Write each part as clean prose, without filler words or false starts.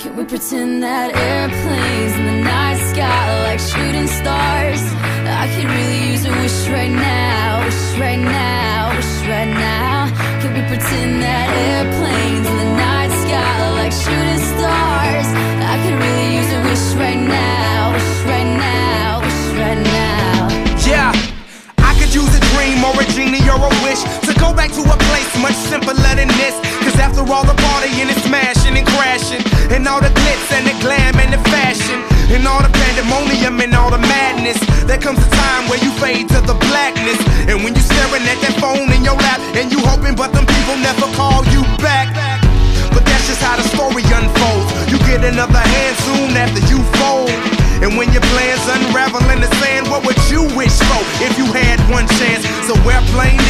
Can we pretend that airplanes in the night sky are like shooting stars? I could really use a wish right now, wish right now, wish right now. Can we pretend that airplanes in the night sky are like shooting stars? I could really use a wish right now, wish right now, wish right now. Yeah, I could use a dream or a genie or a wish to go back to a place much simpler than this. Cause after all the partying and smashing and crashing, and all the glitz and the glam and the fashion, and all the pandemonium and all the madness, there comes a time where you fade to the blackness. And when you're staring at that phone in your lap, and you hoping but them people never call you back. But that's just how the story unfolds. You get another hand soon after you fold. And when your plans unravel in the sand, what would you wish for if you had one chance? So airplane,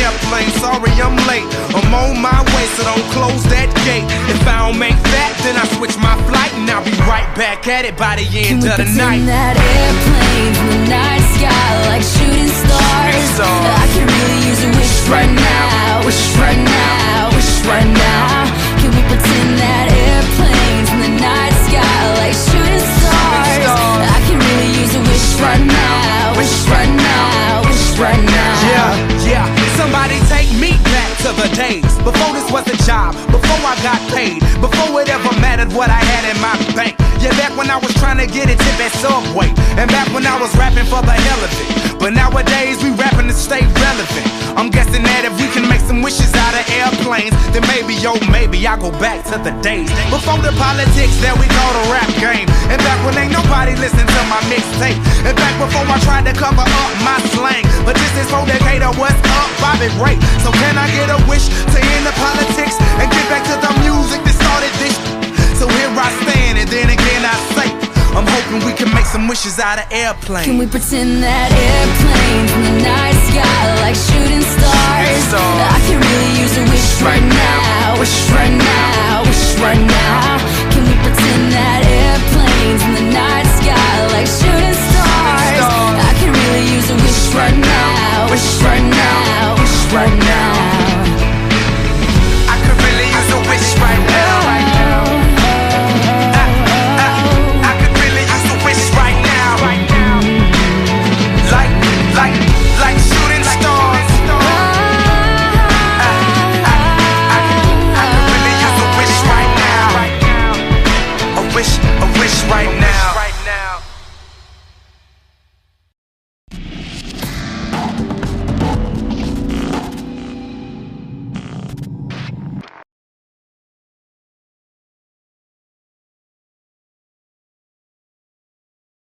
sorry I'm late. I'm on my way, so don't close that gate. If I don't make that, then I switch my flight, and I'll be right back at it by the end of the night. Can we pretend that airplanes in the night sky like shooting stars? I could really use a wish right now, wish right now, wish right now. Can we pretend that airplanes in the night sky like shooting stars? I can really use a wish right now, wish right now, wish right now. Yeah, somebody take me back to the days before this was a job, before I got paid, before it ever mattered what I had in my bank. Yeah, back when I was trying to get a tip at Subway, and back when I was rapping for the hell of it. But nowadays we rapping to stay relevant. I'm guessing that if we can make some wishes out of airplanes, then maybe, oh maybe I'll go back to the days before the politics that we call the rap game. And back when ain't nobody listened to my mixtape. And back before I tried to cover up my slang. But this is for Decatur, what's up, Bobby Ray? So can I get a wish to end the politics and get back to the music that started this? So here I stand, and then again I say, I'm hoping we can make some wishes out of airplanes. Can we pretend that airplanes